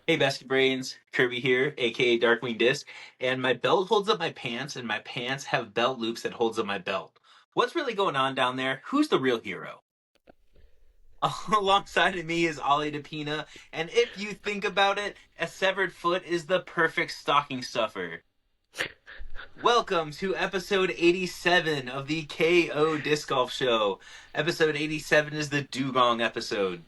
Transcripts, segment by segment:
Hey, Basket Brains, Kirby here, aka Darkwing Disc, and my belt holds up my pants, and my pants have belt loops that holds up my belt. What's really going on down there? Who's the real hero? Alongside of me is Ollie DePina, and if you think about it, a severed foot is the perfect stocking stuffer. Welcome to episode 87 of the K.O Disc Golf Show. Episode 87 is the Dugong episode.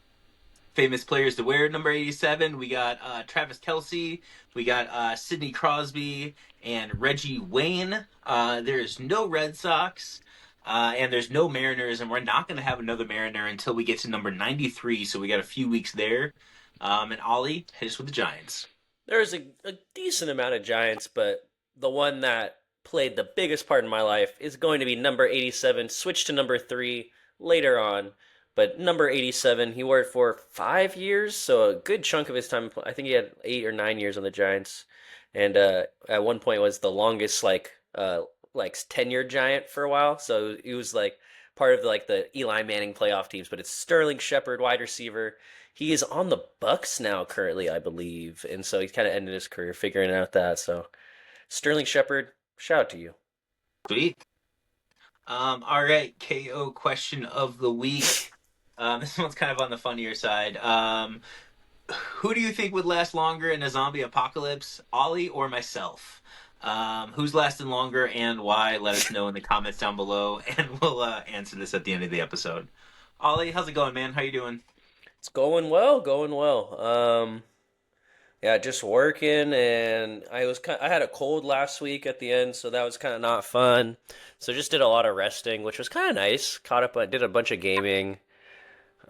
Famous players to wear number 87. We got Travis Kelsey, we got Sidney Crosby, and Reggie Wayne. There's no Red Sox, and there's no Mariners, and we're not going to have another Mariner until we get to number 93, so we got a few weeks there. And Ollie, hit us with the Giants. There's a decent amount of Giants, but the one that played the biggest part in my life is going to be number 87, switched to number 3 later on. But number 87, he wore it for 5 years, so a good chunk of his time. I think he had 8 or 9 years on the Giants, and at one point was the longest like tenured Giant for a while. So he was like part of like the Eli Manning playoff teams. But it's Sterling Shepard, wide receiver. He is on the Bucks now currently, I believe, and so he's kind of ended his career figuring out that. So Sterling Shepard, shout out to you. Sweet. All right, KO question of the week. This one's kind of on the funnier side. Who do you think would last longer in a zombie apocalypse, Ollie or myself? Who's lasting longer and why? Let us know in the comments down below, and we'll answer this at the end of the episode. Ollie, how's it going, man? How you doing? It's going well, going well. Yeah, just working, and I had a cold last week at the end, so that was kind of not fun. So just did a lot of resting, which was kind of nice. Caught up, I did a bunch of gaming.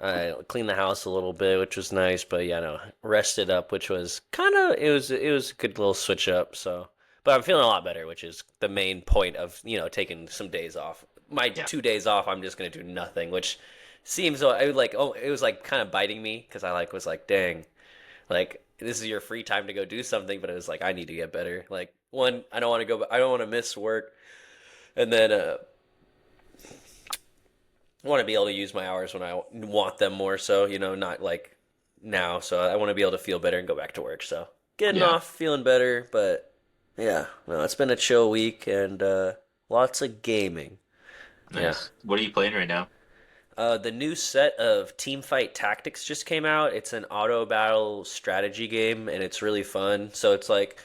I cleaned the house a little bit, which was nice, but yeah, no, rested up, which was kind of it was a good little switch up. So, but I'm feeling a lot better, which is the main point of taking some days off. My Yeah, 2 days off, I'm just gonna do nothing, which seems I would like it was like kind of biting me because I like was like dang, like this is your free time to go do something, but it was like I need to get better. Like one, I don't want to miss work, and then I want to be able to use my hours when I want them more so, not like now. So I want to be able to feel better and go back to work. So getting yeah, off, feeling better, but yeah, no, it's been a chill week and lots of gaming. Yeah. nice. What are you playing right now? The new set of Teamfight Tactics just came out. It's an auto battle strategy game and it's really fun. So it's like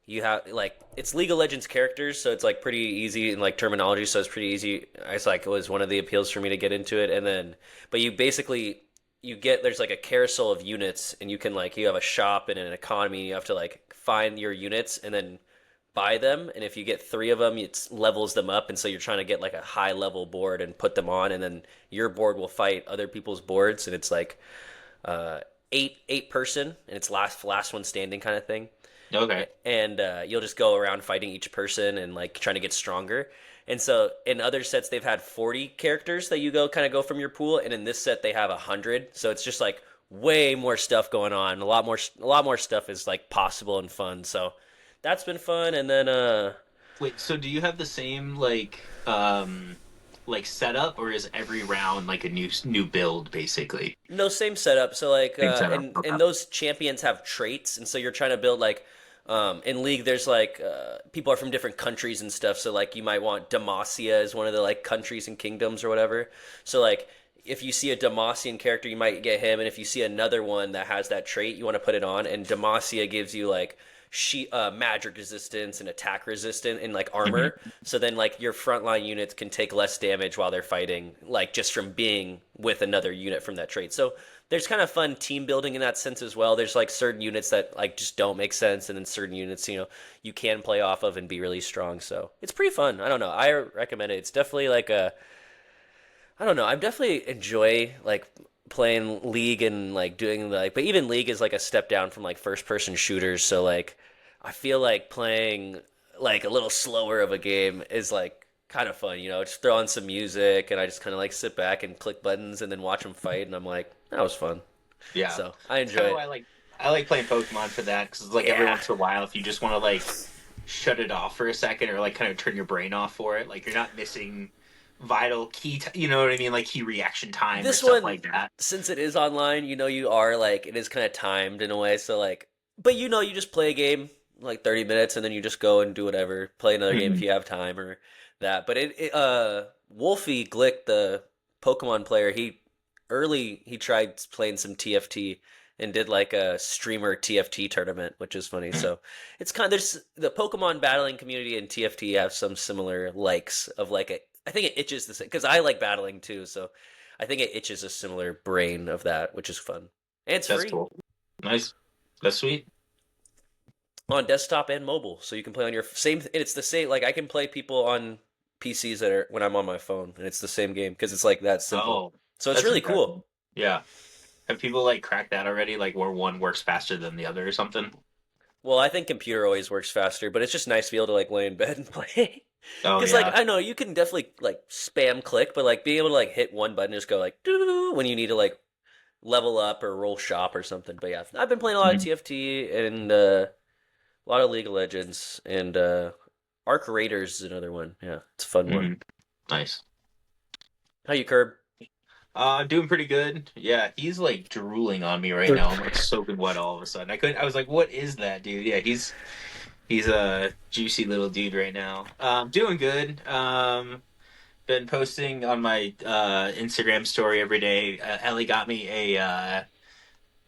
you have like it's League of Legends characters, so it's like pretty easy in like terminology, so it's pretty easy. It's like it was one of the appeals for me to get into it, and then but you basically you get there's like a carousel of units, and you can like you have a shop and an economy. And you have to like find your units and then buy them, and if you get three of them, it levels them up, and so you're trying to get like a high level board and put them on, and then your board will fight other people's boards, and it's like uh, eight person, and it's last one standing kind of thing Okay. and you'll just go around fighting each person and like trying to get stronger. And so in other sets they've had 40 characters that you go from your pool, and in this set they have 100. So it's just like way more stuff going on. A lot more stuff is like possible and fun. So that's been fun. And then Wait, so do you have the same like setup, or is every round like a new build basically? no, same setup. So like Same setup. and those champions have traits, and so you're trying to build like in League there's like people are from different countries and stuff. So like you might want Demacia as one of the like countries and kingdoms or whatever. So like if you see a Demacian character, you might get him, and if you see another one that has that trait, you want to put it on. And Demacia gives you like magic resistance and attack resistant and like Mhm. armor. So then like your frontline units can take less damage while they're fighting, like just from being with another unit from that trait. So there's kind of fun team building in that sense as well. There's like certain units that like just don't make sense, and then certain units you can play off of and be really strong. So it's pretty fun. I don't know. I recommend it. It's definitely like a I don't know. I definitely enjoy like playing League and like doing like, but even League is like a step down from like first person shooters. So like, I feel like playing like a little slower of a game is like kind of fun. Just throw on some music and I just kind of like sit back and click buttons and then watch them fight. And I'm like, that was fun. Yeah, So I it's kind enjoy of it. why I like playing Pokemon for that because like every Yeah. once in a while, if you just want to like shut it off for a second or like kind of turn your brain off for it, like you're not missing vital you know what I mean, like key reaction time or This stuff one, like that. since it is online, you are like it is kind of timed in a way. So like, but you just play a game like 30 minutes and then you just go and do whatever. Play another game if Mhm. you have time or that. But Wolfie Glick, the Pokemon player, he tried playing some TFT and did like a streamer TFT tournament, which is funny. So it's kind of there's the Pokemon battling community and TFT have some similar likes of like I think it itches the same because I like battling too. So I think it itches a similar brain of that, which is fun. And it's That's free cool. Nice. That's sweet. on desktop and mobile, so you can play on your same. And it's the same. Like I can play people on PCs that are when I'm on my phone, and it's the same game because it's like that simple. Oh, So it's that's really cool. impressive. Yeah. Have people like cracked that already? Like where one works faster than the other or something? Well, I think computer always works faster, but it's just nice to be able to like lay in bed and play. Oh Because like yeah. I know you can definitely like spam click, but like being able to like hit one button, just go like doo when you need to like level up or roll shop or something. But yeah, I've been playing a lot of Mhm. TFT and a lot of League of Legends and Arc Raiders is another one. Yeah, it's a fun one. Mhm. Nice. How you curb? I'm doing pretty good. Yeah, he's like drooling on me right now. I'm like soaking wet all of a sudden. I was like, what is that, dude? Yeah, he's a juicy little dude right now. Doing good. Been posting on my Instagram story every day. Ellie got me a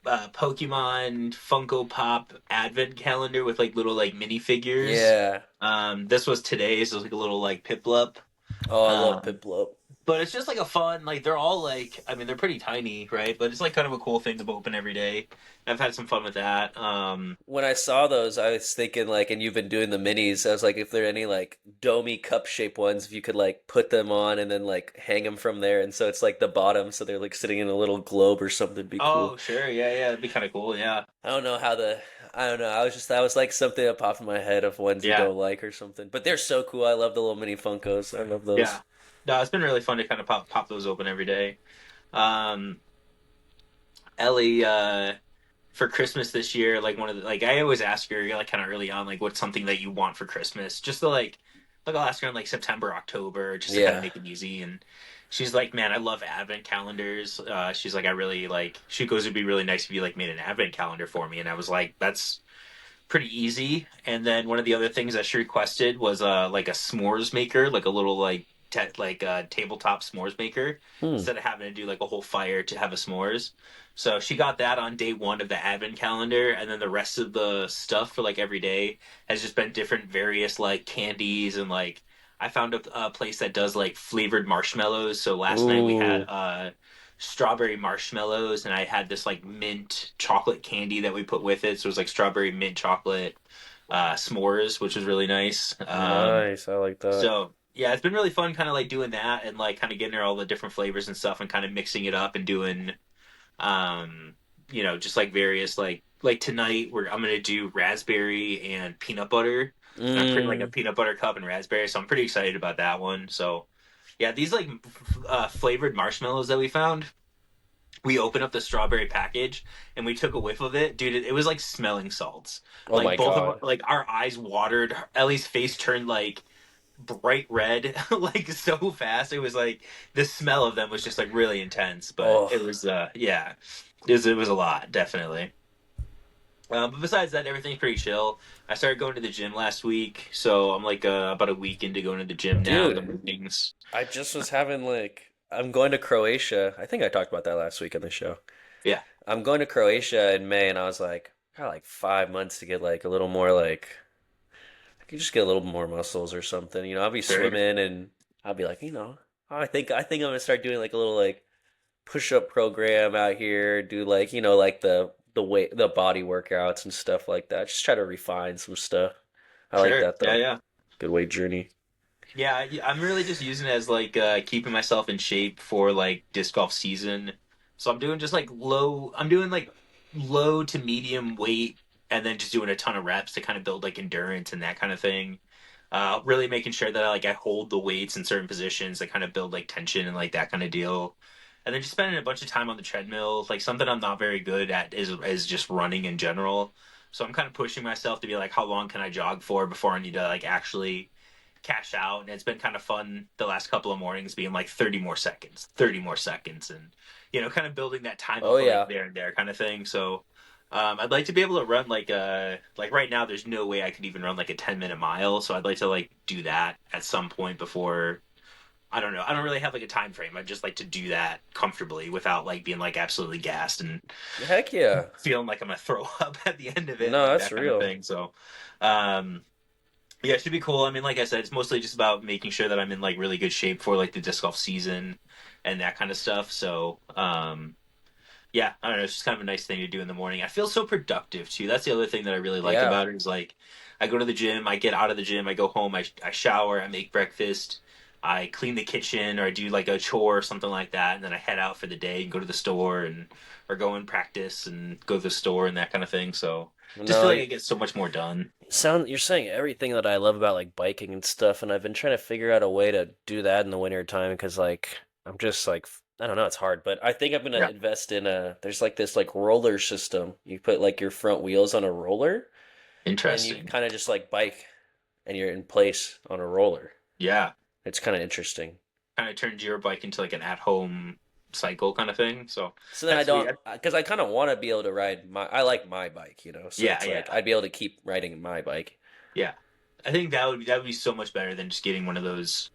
Pokemon Funko Pop advent calendar with like little like minifigures. Yeah. This was today, so it was like a little like Piplup. Oh, I love Um, Piplup. but it's just like a fun, like they're all like, I mean, they're pretty tiny, right? But it's like kind of a cool thing to open every day. I've had some fun with that. When I saw those, I was thinking like, and you've been doing the minis. I was like, if there are any like domey cup shape ones, if you could like put them on and then like hang them from there, and so it's like the bottom, so they're like sitting in a little globe or something. It'd be cool. oh, sure, yeah, yeah, it'd be kind of cool, yeah, I don't know how the. I don't know. That was like something that popped in my head of ones you yeah, don't like or something. But they're so cool. I love the little mini Funkos. I love those. yeah. No, it's been really fun to kind of pop those open every day. Um, Ellie, for Christmas this year, like one of the like I always ask her, like kind of early on, like what's something that you want for Christmas, just to like I'll ask her in like September, October, just to kind of Yeah. make it easy. And she's like, man, I love advent calendars. She's like, I really like. She goes, it'd be really nice if you like made an advent calendar for me. And I was like, that's pretty easy. And then one of the other things that she requested was like a s'mores maker, like a little like tabletop s'mores maker, Hmm. instead of having to do like a whole fire to have a s'mores. So she got that on day one of the advent calendar, and then the rest of the stuff for like every day has just been different various like candies and like I found a place that does like flavored marshmallows. So last night we had Ooh. strawberry marshmallows, and I had this like mint chocolate candy that we put with it. So it was like strawberry mint chocolate s'mores, which was really nice. Nice. I like that. So yeah, it's been really fun, kind of like doing that and like kind of getting her all the different flavors and stuff, and kind of mixing it up and doing, um, just like various like tonight I'm gonna do raspberry and peanut butter. And I'm pretty like a Mm. peanut butter cup and raspberry, so I'm pretty excited about that one. So yeah, these like flavored marshmallows that we found, we opened up the strawberry package and we took a whiff of it, dude. It was like smelling salts. Oh Like my both God. of like our eyes watered. Ellie's face turned like bright red, like so fast. It was like the smell of them was just like really intense. But Oh. it was yeah, it was a lot definitely. But besides that, everything's pretty chill. I started going to the gym last week, so I'm like about a week into going to the gym now in the Dude, mornings. I just was having like I'm going to Croatia. I think I talked about that last week on the show. Yeah, I'm going to Croatia in May, and I was like, got like 5 months to get like a little more like I could just get a little more muscles or something. I'll be sure. swimming, and I'll be like, I think I'm gonna start doing like a little like push-up program out here. Do like like the weight the body workouts and stuff like that. Just try to refine some stuff. I like Sure. that Yeah, though. yeah. Good weight journey. Yeah, I'm really just using it as like keeping myself in shape for like disc golf season. So I'm doing just like I'm doing like low to medium weight and then just doing a ton of reps to kind of build like endurance and that kind of thing. Really making sure that I hold the weights in certain positions that kind of build like tension and like that kind of deal. And then just spending a bunch of time on the treadmill. Like something I'm not very good at is just running in general. So I'm kind of pushing myself to be like, how long can I jog for before I need to like actually cash out, and it's been kind of fun the last couple of mornings being like 30 more seconds, 30 more seconds, and kind of building that time Oh up like yeah. there and there kind of thing. So I'd like to be able to run like right now. There's no way I could even run like a 10-minute mile. So I'd like to like do that at some point before. I don't know. I don't really have like a time frame. I'd just like to do that comfortably without like being like absolutely gassed and Heck yeah. feeling like I'm gonna throw up at the end of it, No, like that's that kind of real. thing. So, um, yeah, it should be cool. I mean, like I said, it's mostly just about making sure that I'm in like really good shape for like the disc golf season and that kind of stuff. So, yeah, I don't know. It's just kind of a nice thing to do in the morning. I feel so productive too. That's the other thing that I really like Yeah. about it is like I go to the gym, I get out of the gym, I go home, I shower, I make breakfast, I clean the kitchen, or I do like a chore or something like that, and then I head out for the day and go to the store and or go and practice and go to the store and that kind of thing. So just No, feel like I get so much more done. you're saying everything that I love about like biking and stuff, and I've been trying to figure out a way to do that in the winter time because like I'm just like I don't know, it's hard, but I think I'm gonna Yeah. invest in a there's like this like roller system. You put like your front wheels on a roller and you Interesting. kind of just like bike and you're in place on a roller. Yeah. It's kind of interesting. Kind of turns your bike into like an at-home cycle kind of thing. So So then I that's sweet. don't, because I kind of want to be able to ride I like my bike, you know. So Yeah, it's like yeah, I'd be able to keep riding my bike. yeah. I think that would be so much better than just getting one of those.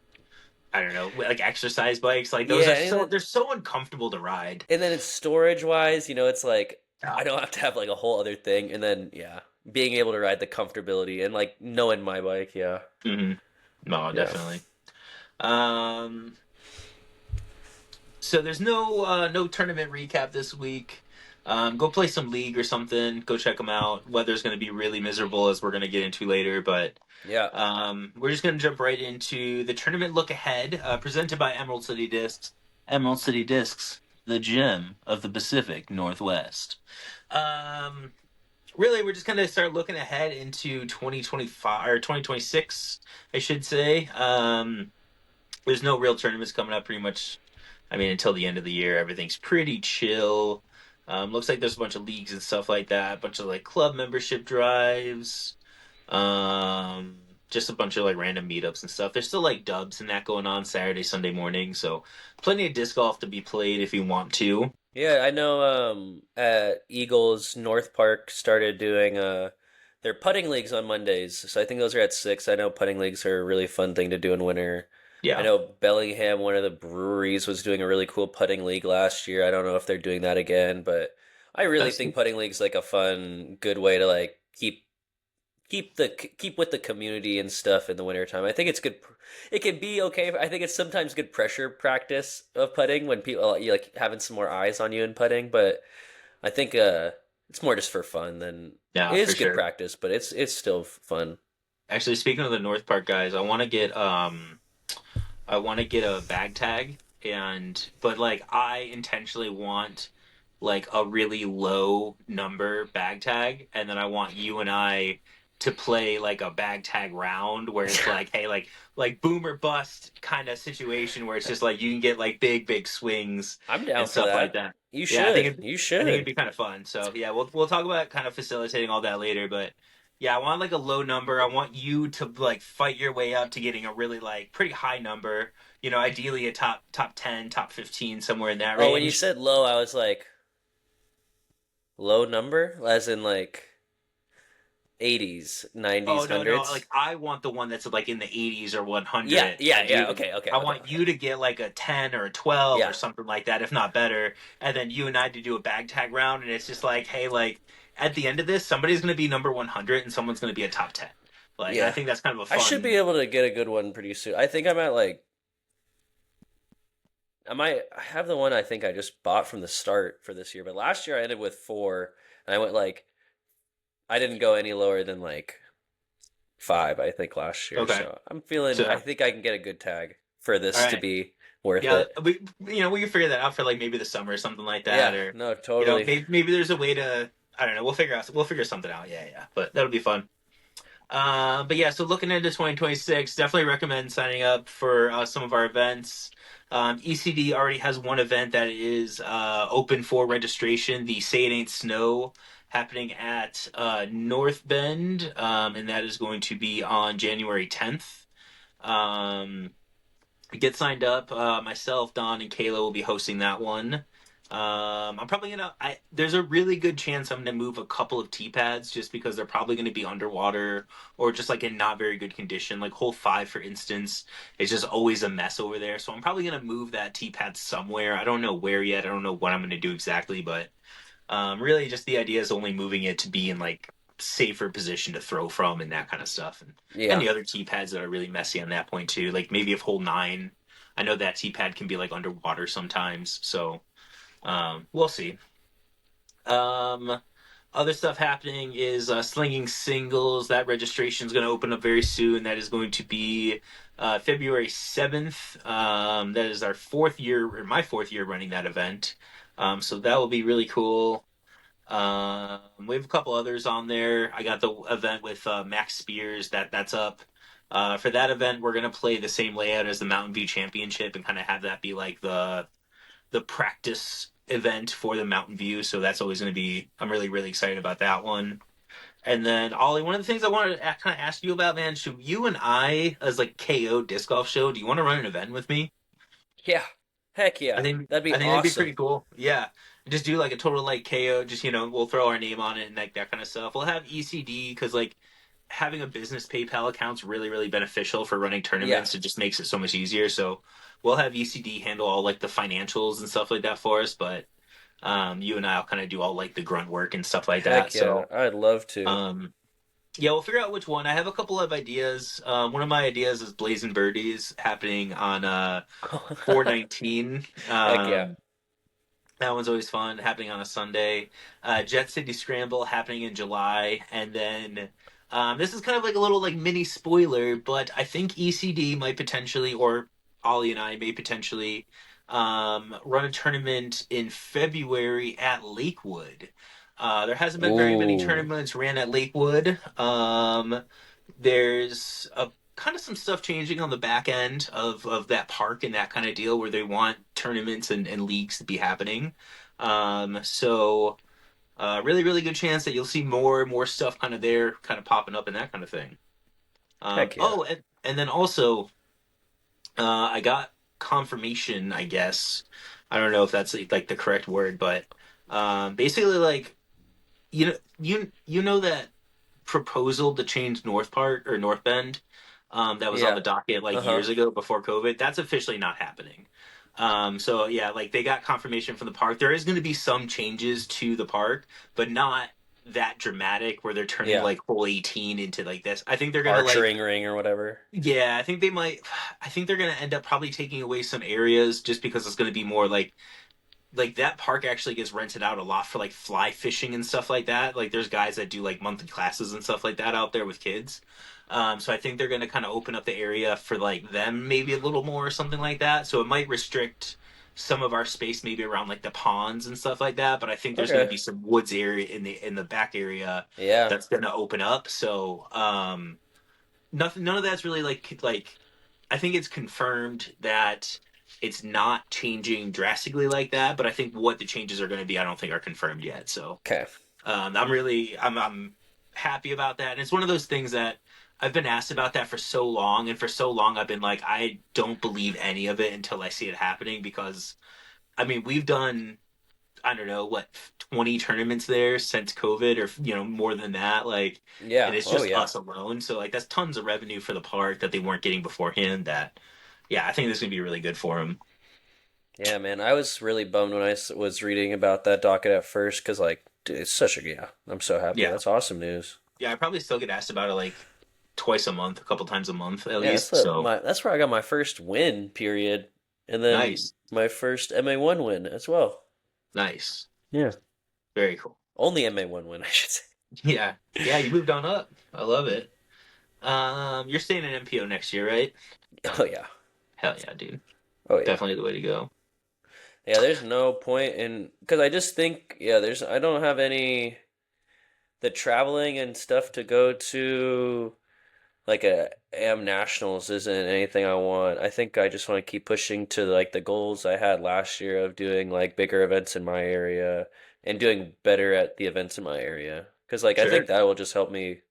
I don't know, like exercise bikes. Like those Yeah, are so they're so uncomfortable to ride. and then it's storage wise, you know, it's like Yeah. I don't have to have like a whole other thing. And then yeah, being able to ride the comfortability and like knowing my bike, yeah, Hmm. No, yeah, definitely. Um, so there's no tournament recap this week. Go play some league or something. Go check them out. Weather's going to be really miserable as we're going to get into later, but yeah. we're just going to jump right into the tournament look ahead, presented by Emerald City Discs. Emerald City Discs, the gem of the Pacific Northwest. Um, Really, we're just going to start looking ahead into 2025 or 2026, I should say. There's no real tournaments coming up pretty much. I mean, until the end of the year, everything's pretty chill. Looks like there's a bunch of leagues and stuff like that, a bunch of like club membership drives, um, just a bunch of like random meetups and stuff. There's still like dubs and that going on Saturday, Sunday morning, so plenty of disc golf to be played if you want to. Yeah, I know at Eagles North Park started doing their putting leagues on Mondays. So I think those are at 6. I know putting leagues are a really fun thing to do in winter. I Yeah, know Bellingham, one of the breweries, was doing a really cool putting league last year. I don't know if they're doing that again, but I really that's think putting league's like a fun, good way to like keep with the community and stuff in the wintertime. I think it's good. It can be okay. I think it's sometimes good pressure practice of putting when people you like having some more eyes on you in putting. But I think it's more just for fun than yeah it for is good sure. practice, but it's still fun. Actually, speaking of the North Park guys, I want to get a bag tag but like I intentionally want like a really low number bag tag and then I want you and I to play like a bag tag round where it's like hey like boom or bust kind of situation where it's just like you can get like big swings I'm down and for stuff like that. that. You Yeah, should. You I think it'd should. be kind of fun. So yeah, we'll talk about kind of facilitating all that later, but yeah, I want like a low number. I want you to like fight your way up to getting a really like pretty high number. Ideally a top 10, top 15, somewhere in that Oh, when you range. said low, I was like low number, as in like 80s, Oh 90s, no, 100s. like I want the one that's like in the 80s or Yeah, 100, yeah, yeah. ideally. Okay, okay, I okay, want okay. you to get like a 10 or a 12 or Yeah, something like that, if not better, and then you and I to do a bag tag round, and it's just like, hey, like at the end of this, somebody's going to be number 100 and someone's going to be a top 10. Like I yeah. think that's kind of a I should be fun. able to get a good one pretty soon. I think I'm at like I have the one I think I just bought from the start for this year, but last year I ended with 4 and I went like I didn't go any lower than like 5 I think last year. Okay. So I'm feeling I So, think I can get a good tag for all this to right. be worth Yeah, it. we can figure that out for like maybe the summer or something like that, Yeah, or no, totally. maybe there's a way to. I don't know. We'll figure something out. Yeah, yeah. But that'll be fun. But yeah, so looking into 2026, definitely recommend signing up for some of our events. ECD already has one event that is open for registration. The Say It Ain't Snow happening at North Bend, and that is going to be on January 10th. Um, get signed up. Myself, Don, and Kayla will be hosting that one. I'm probably gonna. There's a really good chance I'm gonna move a couple of tee pads just because they're probably gonna be underwater or just like in not very good condition. Like hole five, for instance, is just always a mess over there. So I'm probably gonna move that tee pad somewhere. I don't know where yet. I don't know what I'm gonna do exactly, but really, just the idea is only moving it to be in like safer position to throw from and that kind of stuff. And Yeah. the other tee pads that are really messy on that point too. Like maybe if hole nine, I know that tee pad can be like underwater sometimes. So we'll see. Um, Other stuff happening is slinging singles. That registration is going to open up very soon. That is going to be February 7th. That is our fourth year, or my fourth year running that event. So that will be really cool. We have a couple others on there. I got the event with Max Spears that's up. For that event, we're gonna play the same layout as the Mountain View Championship and kind of have that be like the practice event for the Mountain View. So that's always gonna be. I'm really excited about that one. And then Ollie, one of the things I wanted to kind of ask you about, man, should you and I, as like KO Disc Golf Show, do you want to run an event with me? Yeah. Heck I yeah. think That'd be I think that'd be awesome. pretty cool. Yeah. Just do like a total like KO, just we'll throw our name on it and like that kind of stuff. We'll have ECD because like having a business PayPal account's really beneficial for running Yeah. tournaments. It just makes it so much easier. So we'll have ECD handle all like the financials and stuff like that for us, but you and I'll kind of do all like the grunt work and stuff like that. Heck yeah. So I'd love to. um yeah, we'll figure out which one. I have a couple of ideas. One of my ideas is Blazing Birdies happening on 419. Heck yeah. That one's always fun, happening on a Sunday. Jet City Scramble happening in July, and then this is kind of like a little like mini spoiler, but I think ECD might potentially, or Ollie and I may potentially, run a tournament in February at Lakewood. There hasn't been very many Ooh. tournaments ran at Lakewood. There's a kind of some stuff changing on the back end of that park and that kind of deal where they want tournaments and leagues to be happening. So really good chance that you'll see more and more stuff kind of there, kind of popping up and that kind of thing. Heck yeah. Oh, and then also I got confirmation, I guess. I don't know if that's like the correct word, but basically like you know that proposal to change North Park or North Bend that was on Yeah. the docket like Uh-huh. years ago before COVID. That's officially not happening. So yeah, like they got confirmation from the park. There is going to be some changes to the park, but not that dramatic where they're turning Yeah. like hole 18 into like this. I think they're going to like Archering ring or whatever. yeah, I think they might I think they're going to end up probably taking away some areas just because it's going to be more like that park actually gets rented out a lot for like fly fishing and stuff like that. Like there's guys that do like monthly classes and stuff like that out there with kids. So I think they're going to kind of open up the area for like them maybe a little more or something like that. So it might restrict some of our space maybe around like the ponds and stuff like that. But I think there's going to Okay. be some woods area in the back area Yeah. that's going to open up. So nothing, none of that's really like I think it's confirmed that it's not changing drastically like that, but I think what the changes are going to be, I don't think are confirmed yet. So Okay. I'm happy about that, and it's one of those things that I've been asked about that for so long, and for so long I've been like, I don't believe any of it until I see it happening because I mean we've done I don't know what 20 tournaments there since COVID or more than that like and Yeah. it's Oh just yeah. us alone so like that's tons of revenue for the park that they weren't getting beforehand that yeah I think this is gonna be really good for them. Yeah, man. I was really bummed when was reading about that docket at first because, like, dude, it's such a, yeah. I'm so happy. Yeah, That's awesome news. yeah, I probably still get asked about it like twice a month, a couple times a month at Yeah, least, so that's where I got my first win, period. And then nice. my first MA1 win as well. Nice, Yeah. very cool. Only MA1 win, I should say. Yeah, yeah, you moved on up. I love it. You're staying in MPO next year, right? Oh yeah. Hell yeah, dude. Oh yeah. Definitely the way to go. Yeah, there's no point in because I just think I don't have any the traveling and stuff to go to like a AM Nationals isn't anything I want. I think I just want to keep pushing to like the goals I had last year of doing like bigger events in my area and doing better at the events in my area. Because like I think Sure. that will just help me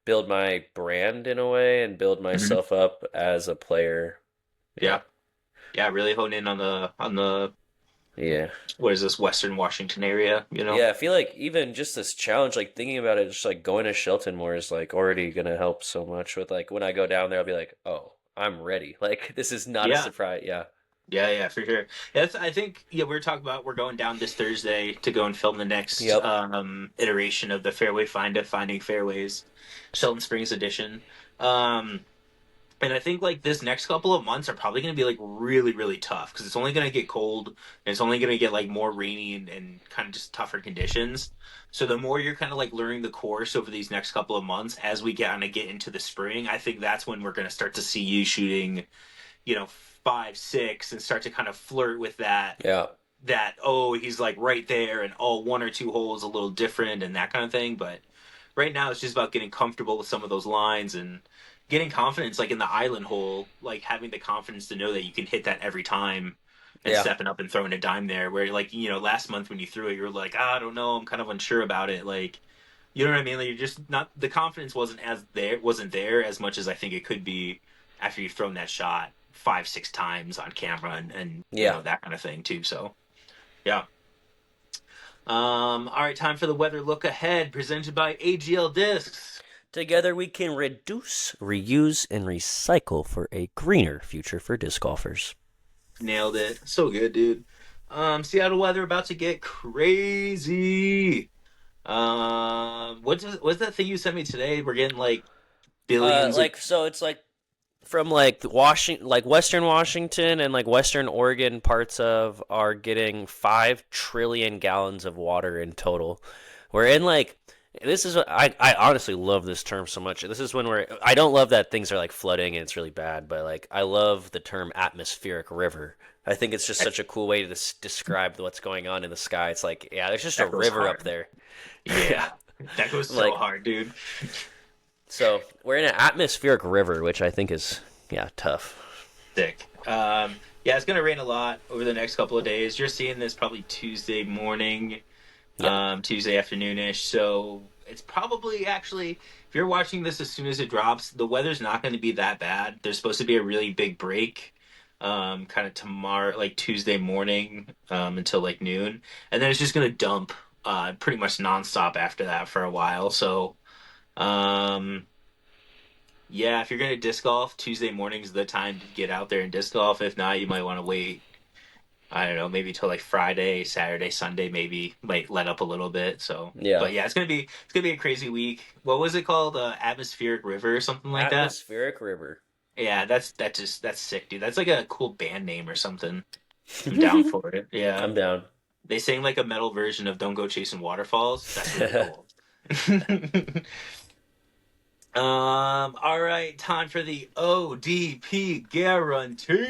build my brand in a way and build Hmm. myself up as a player. Yeah. Yeah, yeah, really hone in on the Yeah. what is this Western Washington area? Yeah, I feel like even just this challenge, like thinking about it, just like going to Shelton more is like already gonna help so much with like when I go down there, I'll be like, oh, I'm ready. Like this is not a Yeah, surprise. Yeah. yeah, yeah, for sure. Yeah, I think we were talking about we're going down this Thursday to go and film the next Yep. iteration of the Fairway Find It Finding Fairways, Shelton Springs edition. Um, And I think like this next couple of months are probably going to be like really, really tough because it's only going to get cold and it's only going to get like more rainy and kind of just tougher conditions. So the more you're kind of like learning the course over these next couple of months as we kind of get into the spring, I think that's when we're going to start to see you shooting, 5, 6 and start to kind of flirt with Yeah. that, oh, he's like right there and all one or two holes a little different and that kind of thing. But right now it's just about getting comfortable with some of those lines and getting confidence, like in the island hole, like having the confidence to know that you can hit that every time and Yeah. stepping up and throwing a dime there. Where like, last month when you threw it, you were like, I don't know, I'm kind of unsure about it. Like, you know what I mean? Like you're just not the confidence wasn't there as much as I think it could be after you've thrown that shot 5, 6 times on camera and Yeah. that kind of thing too. So yeah. All right, time for the weather look ahead, presented by AGL Discs. Together we can reduce, reuse, and recycle for a greener future for disc golfers. Nailed it. So good, dude. Seattle weather about to get crazy. What's that thing you sent me today? We're getting like billions of. Like so, it's like from like Washington, like Western Washington and like Western Oregon parts of are getting 5 trillion gallons of water in total. We're in like this is what I honestly love this term so much. This is when I don't love that things are like flooding and it's really bad, but like I love the term atmospheric river. I think it's just such a cool way to describe what's going on in the sky. It's like, yeah, there's just a That goes river up hard. there. Yeah. Yeah, that goes so Like, hard, dude. so we're in an atmospheric river, which I think is, yeah, tough. Sick. Yeah, it's gonna rain a lot over the next couple of days. You're seeing this probably Tuesday morning, Yeah. Tuesday afternoonish. So it's probably actually, if you're watching this as soon as it drops, the weather's not going to be that bad. There's supposed to be a really big break, kind of tomorrow, like Tuesday morning, until like noon, and then it's just going to dump, pretty much nonstop after that for a while. So, um, yeah, if you're going to disc golf, Tuesday morning's the time to get out there and disc golf. If not, you might want to wait. I don't know, maybe till like Friday, Saturday, Sunday, maybe might let up a little bit. So, Yeah. but yeah, it's gonna be a crazy week. What was it called? Atmospheric River or something like that? Atmospheric river. Yeah, that's sick, dude. That's like a cool band name or something. I'm down for it. Yeah, I'm down. they sing like a metal version of "Don't Go Chasing Waterfalls." That's really cool. All right, time for the ODP guarantee.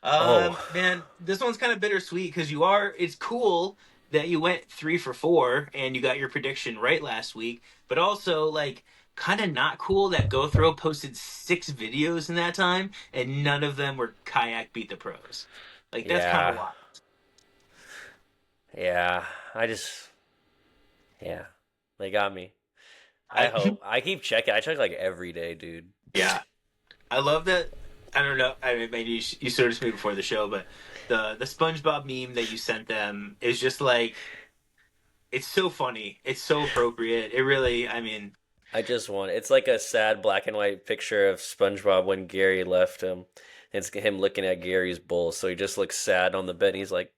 Oh, Man, this one's kind of bittersweet because it's cool that you went 3 for 4 and you got your prediction right last week, but also like kind of not cool that GoThrow posted 6 videos in that time and none of them were kayak beat the pros. Like that's kind of yeah. wild. Yeah. I just, yeah. They got me. I I, hope. I keep checking. I check like every day, dude. yeah, I love that. I don't know. I mean, maybe you showed it to me before the show, but the SpongeBob meme that you sent them is just like it's so funny. It's so appropriate. It really, I mean, I just want. It's like a sad black and white picture of SpongeBob when Gary left him. It's him looking at Gary's bowl, so he just looks sad on the bed. And he's like,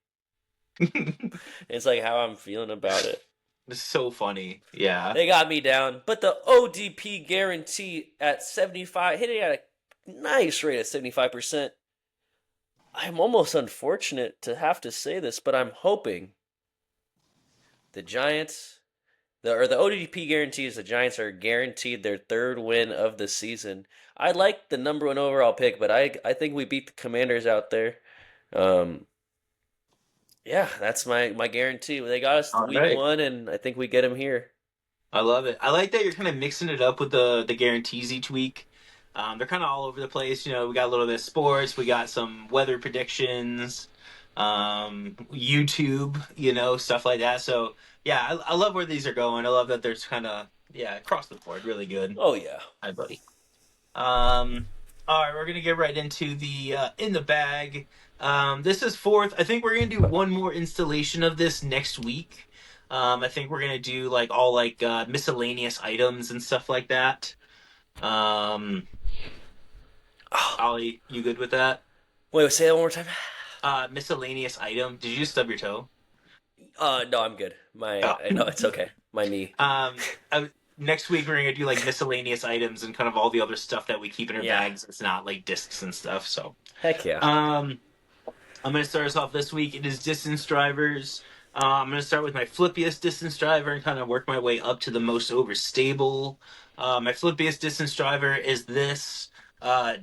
it's like how I'm feeling about it. it's so funny. Yeah. They got me down, but the ODP guarantee at 75, hitting at a nice rate at 75%. I'm almost unfortunate to have to say this, but I'm hoping the Giants, the ODP guarantees the Giants are guaranteed their third win of the season. I like the number one overall pick, but I think we beat the Commanders out there. Um, yeah, that's my guarantee. They got us All week right. one, and I think we get them here. I love it. I like that you're kind of mixing it up with the guarantees each week. They're kind of all over the place. We got a little bit of sports, we got some weather predictions, YouTube, stuff like that. So yeah, I love where these are going. I love that there's kind of Yeah, across the board, really good. Oh yeah. Hi, buddy. Um, all right, we're gonna get right into the in the bag. This is fourth. I think we're gonna do one more installation of this next week. I think we're gonna do like all like miscellaneous items and stuff like that. Um, Ollie, you good with that? Wait, say that one more time. Miscellaneous item. Did you stub your toe? No, I'm good. My, Oh. no, it's okay. My knee. Um, Next week we're gonna do like miscellaneous items and kind of all the other stuff that we keep in our Yeah. bags. It's not like discs and stuff. So, Heck yeah. um, I'm going to start us off this week. It is distance drivers. I'm going to start with my flippiest distance driver and kind of work my way up to the most overstable. My flippiest distance driver is this uh,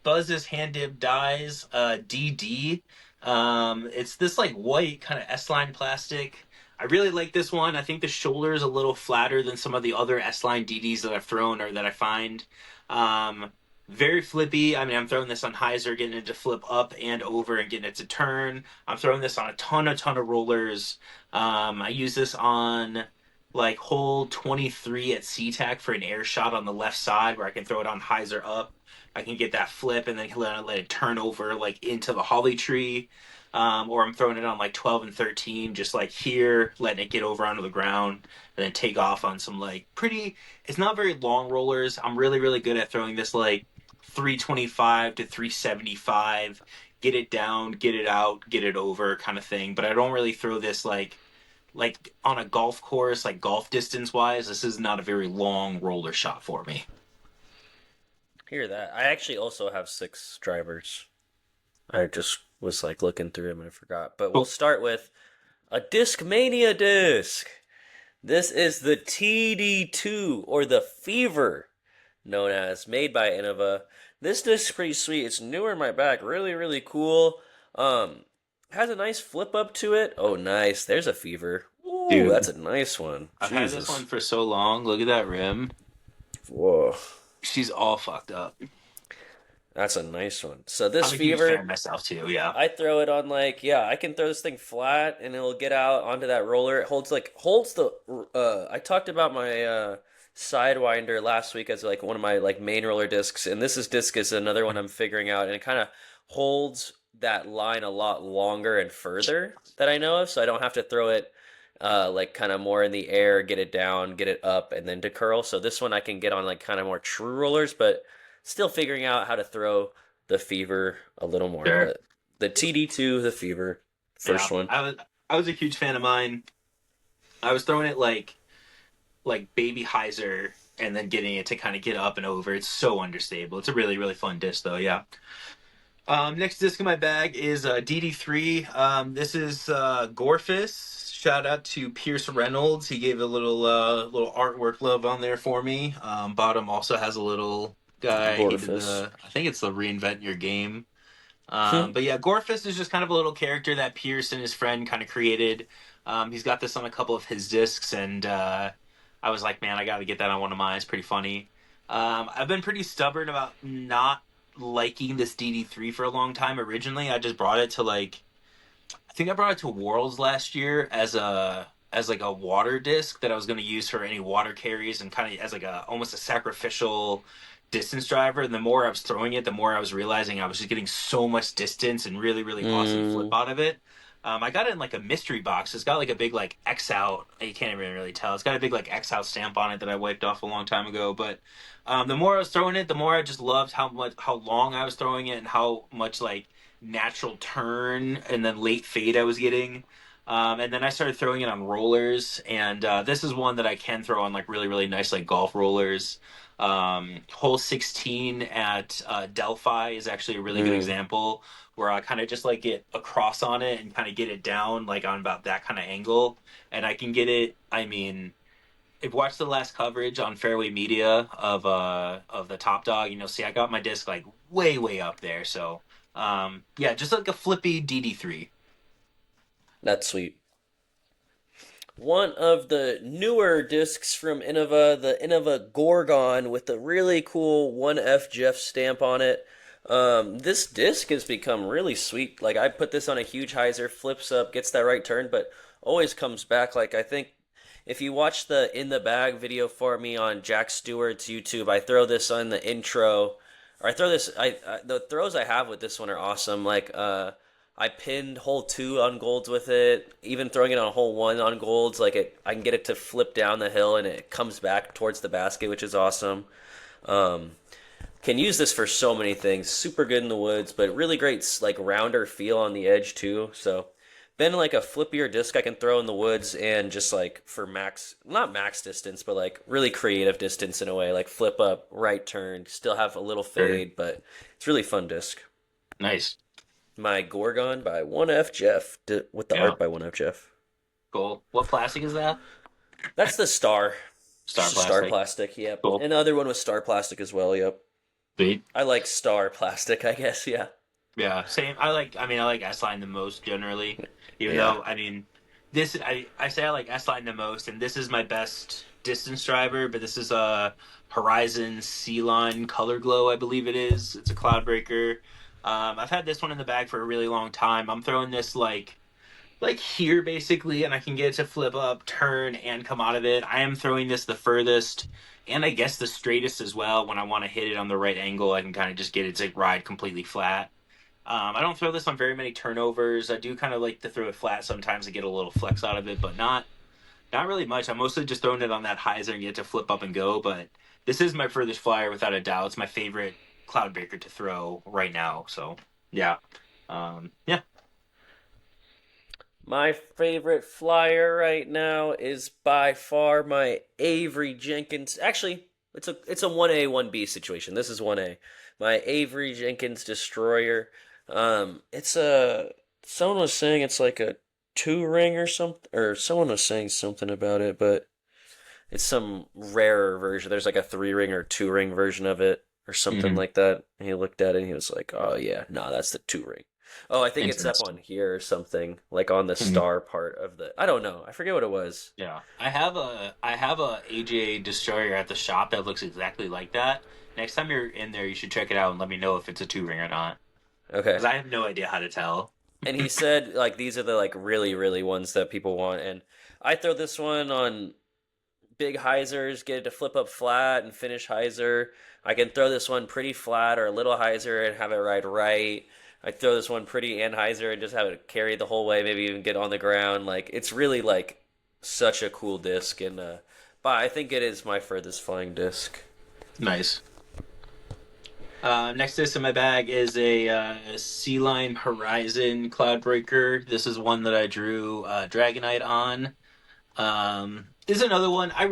Buzz's Hand Dip Dies DD. It's this like white kind of S-line plastic. I really like this one. I think the shoulder is a little flatter than some of the other S-line DDs that I've thrown or that I find. Um, Very flippy. I mean, I'm throwing this on hyzer, getting it to flip up and over and getting it to turn. I'm throwing this on a ton of rollers. I use this on like hole 23 at SeaTac for an air shot on the left side where I can throw it on hyzer up. I can get that flip and then let it turn over like into the holly tree. Or I'm throwing it on like 12 and 13, just like here, letting it get over onto the ground and then take off on some like pretty, it's not very long rollers. I'm really good at throwing this like 325 to 375, get it down, get it out, get it over kind of thing. But I don't really throw this like on a golf course, like golf distance wise. This is not a very long roller shot for me. Hear that. I actually also have 6 drivers. I just was like looking through them and I forgot. But we'll Cool. start with a Discmania disc. This is the TD2 or the Fever, known as, made by Innova. This disc is pretty sweet. It's newer in my bag. Really cool. Has a nice flip up to it. Oh, nice. There's a Fever. Ooh, that's Dude, a nice one. I've had this Jesus. one for so long. Look at that rim. Whoa. She's all fucked up. That's a nice one. So this I'm a huge fan Fever, myself too. Yeah. I throw it on like, yeah, I can throw this thing flat and it'll get out onto that roller. It holds the I talked about my Sidewinder last week as like one of my like main roller discs, and this disc is another one I'm figuring out, and it kind of holds that line a lot longer and further that I know of, so I don't have to throw it like kind of more in the air, get it down, get it up, and then to curl. So this one I can get on like kind of more true rollers, but still figuring out how to throw the Fever a little more. Sure. But the TD2, the Fever, Yeah. first one. I was a huge fan of mine. I was throwing it like baby hyzer and then getting it to kind of get up and over. It's so understable. It's a really fun disc though. Yeah. Next disc in my bag is DD3. This is Gorfus. Shout out to Pierce Reynolds. He gave a little artwork love on there for me. Bottom also has a little guy. He did Gorfus. the I think it's the reinvent your game. Hmm. But yeah, Gorfus is just kind of a little character that Pierce and his friend kind of created. He's got this on a couple of his discs, and I was like, man, I got to get that on one of mine. It's pretty funny. I've been pretty stubborn about not liking this DD3 for a long time. Originally, I just brought it to like I think I brought it to Worlds last year as like a water disc that I was going to use for any water carries and kind of as like a almost a sacrificial distance driver. And the more I was throwing it, the more I was realizing I was just getting so much distance and really awesome flip Mm, out of it. I got it in like a mystery box. It's got like a big like X out. You can't even really tell. It's got a big like X out stamp on it that I wiped off a long time ago. But the more I was throwing it, the more I just loved how long I was throwing it and how much like natural turn and then late fade I was getting. And then I started throwing it on rollers, and this is one that I can throw on like really nice like golf rollers. Hole 16 at Delphi is actually a really good mm. example where I kind of just like get across on it and kind of get it down like on about that kind of angle, and I can get it. I mean, if you watch the last coverage on Fairway Media of the Top Dog, see I got my disc like way up there. So yeah, just like a flippy DD3. That's sweet. One of the newer discs from Innova, the Innova Gorgon with the really cool 1F Jeff stamp on it. This disc has become really sweet. Like I put this on a huge hyzer, flips up, gets that right turn, but always comes back. Like I think if you watch the in the bag video for me on Jack Stewart's YouTube, I throw this on the intro, or I throw this. The throws I have with this one are awesome. Like I pinned hole two on golds with it. Even throwing it on hole one on golds, like I can get it to flip down the hill and it comes back towards the basket, which is awesome. Um, can use this for so many things. Super good in the woods, but really great like rounder feel on the edge too. So been like a flippier disc I can throw in the woods and just like for max, not max distance, but like really creative distance in a way, like flip up, right turn, still have a little Sure. fade, but it's really fun disc. Nice. My Gorgon by 1F Jeff, with the Yeah. art by 1F Jeff. Cool. What plastic is that? That's the star. Star Star plastic. plastic, yep. Cool. And the other one was star plastic as well, yep. Sweet. I like star plastic, I guess, yeah. Yeah, same. I like S-Line the most generally. Even Yeah. though, I say I like S-Line the most, and this is my best distance driver, but this is a Horizon C-Line Color Glow, I believe it is. It's a cloud breaker. I've had this one in the bag for a really long time. I'm throwing this like here basically, and I can get it to flip up, turn, and come out of it. I am throwing this the furthest, and I guess the straightest as well. When I want to hit it on the right angle, I can kind of just get it to ride completely flat. I don't throw this on very many turnovers. I do kind of like to throw it flat sometimes to get a little flex out of it, but not really much. I'm mostly just throwing it on that hyzer and get it to flip up and go. But this is my furthest flyer without a doubt. It's my favorite cloud breaker to throw right now. So yeah, yeah, My favorite flyer right now is by far my Avery Jenkins. Actually, it's a 1A 1B situation. This is 1A. My Avery Jenkins Destroyer. It's a someone was saying it's like a two ring or something, or someone was saying something about it, but it's some rarer version. There's like a three ring or two ring version of it or something hmm like that. And he looked at it and he was like, "Oh yeah, no, that's the two ring." Oh, I think it's up on interesting. here or something, like on the Mhm. star part of the. I don't know. I forget what it was. Yeah, I have a AJ Destroyer at the shop that looks exactly like that. Next time you're in there, you should check it out and let me know if it's a two ring or not, Okay. because I have no idea how to tell. And he said like these are the like really really ones that people want, and I throw this one on big hyzers, get it to flip up flat and finish hyzer. I can throw this one pretty flat or a little hyzer and have it ride right. I throw this one pretty and hyzer and just have it carry the whole way, maybe even get on the ground. Like it's really like such a cool disc, and but I think it is my furthest flying disc. Nice. Next disc in my bag is a Sea Line Horizon Cloudbreaker. This is one that I drew Dragonite on. This is another one. I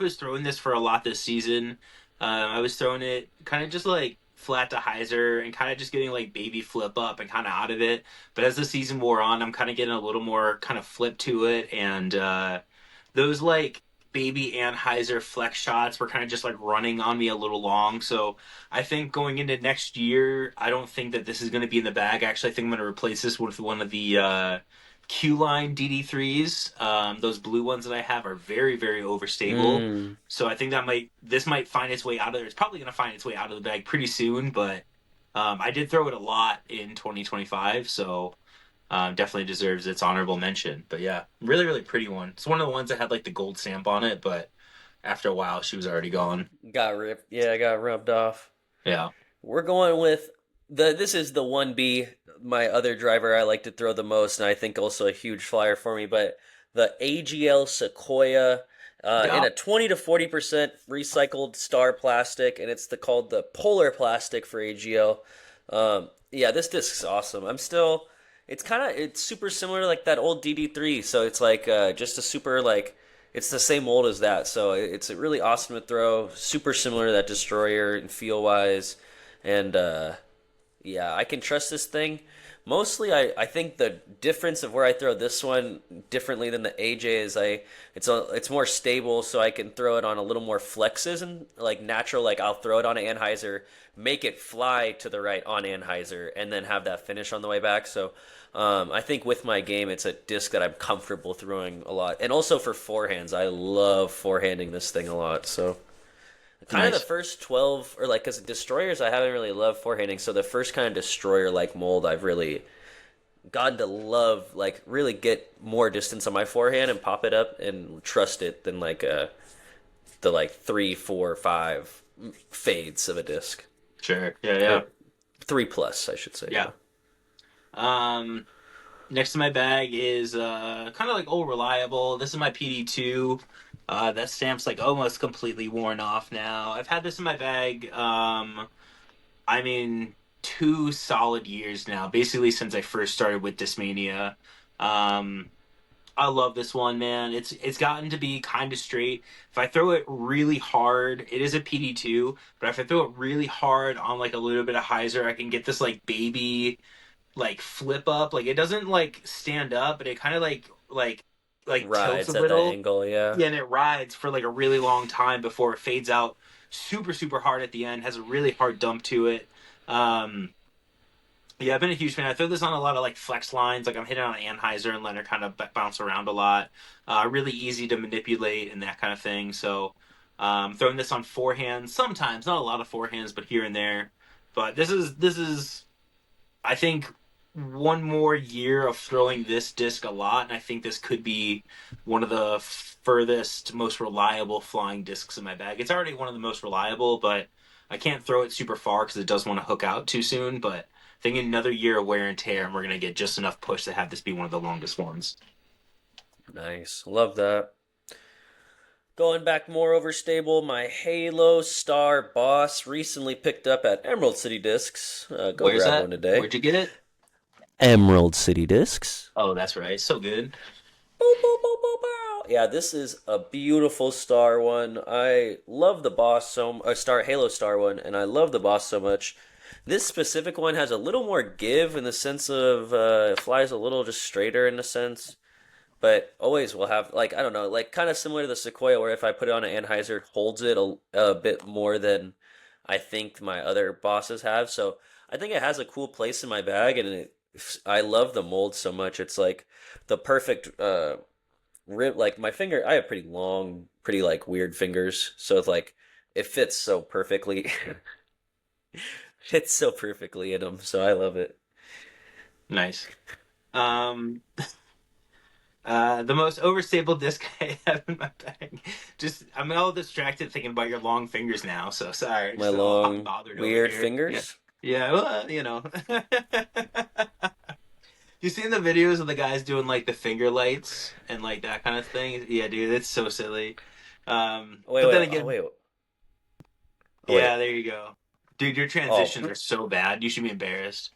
was throwing this for a lot this season. I was throwing it kind of just like flat to hyzer and kind of just getting like baby flip up and kind of out of it. But as the season wore on, I'm kind of getting a little more kind of flip to it, and those like baby Anheuser flex shots were kind of just like running on me a little long. So I think going into next year, I don't think that this is going to be in the bag. Actually, I think I'm going to replace this with one of the Q line DD3s. Those blue ones that I have are very, very overstable. Mm. So I think this might find its way out of there. It's probably going to find its way out of the bag pretty soon, but I did throw it a lot in 2025, so definitely deserves its honorable mention. But yeah, really, really pretty one. It's one of the ones that had like the gold stamp on it, but after a while, she was already gone. Got ripped. Yeah, I got rubbed off. Yeah. We're going with the. This is the 1B, my other driver I like to throw the most, and I think also a huge flyer for me. But the AGL Sequoia in Yeah. a 20 to 40% recycled star plastic, and it's called the Polar Plastic for AGL. Yeah, this disc is awesome. It's super similar to like that old DD3, so it's like just a super like it's the same mold as that, so it's really awesome to throw. Super similar to that Destroyer and feel wise, and yeah, I can trust this thing. Mostly, I think the difference of where I throw this one differently than the AJ is it's more stable, so I can throw it on a little more flexes and like natural. Like I'll throw it on an Anheuser, make it fly to the right on Anheuser, and then have that finish on the way back. So I think with my game, it's a disc that I'm comfortable throwing a lot, and also for forehands, I love forehanding this thing a lot. So kind of the Nice. first 12 or like because destroyers I haven't really loved forehanding, so the first kind of destroyer like mold I've really gotten to love, like, really get more distance on my forehand and pop it up and trust it than like the like three, four, five fades of a disc, Sure. Yeah, yeah. or three plus, I should say. Yeah. Um, Next to my bag is kind of like old reliable. This is my PD2. That stamp's like almost completely worn off now. I've had this in my bag. I mean, 2 solid years now, basically since I first started with Discmania. Um, I love this one, man. It's gotten to be kind of straight. If I throw it really hard, it is a PD2, but if I throw it really hard on like a little bit of hyzer, I can get this like baby like flip up. Like it doesn't like stand up, but it kind of like tilts a Rides at the little. angle, yeah. Yeah, and it rides for like a really long time before it fades out super hard at the end. Has a really hard dump to it. Um, yeah, I've been a huge fan. I throw this on a lot of like flex lines. Like I'm hitting on Anheuser and letting her kind of bounce around a lot. Really easy to manipulate and that kind of thing. So throwing this on forehand sometimes, not a lot of forehands, but here and there. But this is I think one more year of throwing this disc a lot, and I think this could be one of the furthest, most reliable flying discs in my bag. It's already one of the most reliable, but I can't throw it super far because it does want to hook out too soon. But I think another year of wear and tear, and we're gonna get just enough push to have this be one of the longest ones. Nice. Love that. Going back more overstable, my Halo Star Boss recently picked up at Emerald City Discs. Go Where's grab that? one today. Where'd you get it? Emerald City Discs. Oh, that's right. So good. Bow, bow, bow, bow, bow. Yeah, this is a beautiful star one. I love the boss Star Halo Star one, and I love the boss so much. This specific one has a little more give in the sense of it flies a little just straighter in a sense, but always will have like I don't know, like kind of similar to the Sequoia, where if I put it on an Anheuser, it holds it a bit more than I think my other bosses have. So I think it has a cool place in my bag, and I love the mold so much. It's like the perfect rib. Like my finger, I have pretty long, pretty like weird fingers, so it's like it fits so perfectly. Fits so perfectly in them, so I love it. Nice. Um, the most overstable disc I have in my bag. Just I'm all distracted thinking about your long fingers now. So sorry, My just all hot long, bothered over weird here. Yeah, fingers. yeah. Well, you know. You seen the videos of the guys doing like the finger lights and like that kind of thing? Yeah, dude, it's so silly. Oh, wait, But wait, then oh again, wait, oh wait. yeah, there you go. Dude, your Oh, transitions are so bad. You should be embarrassed.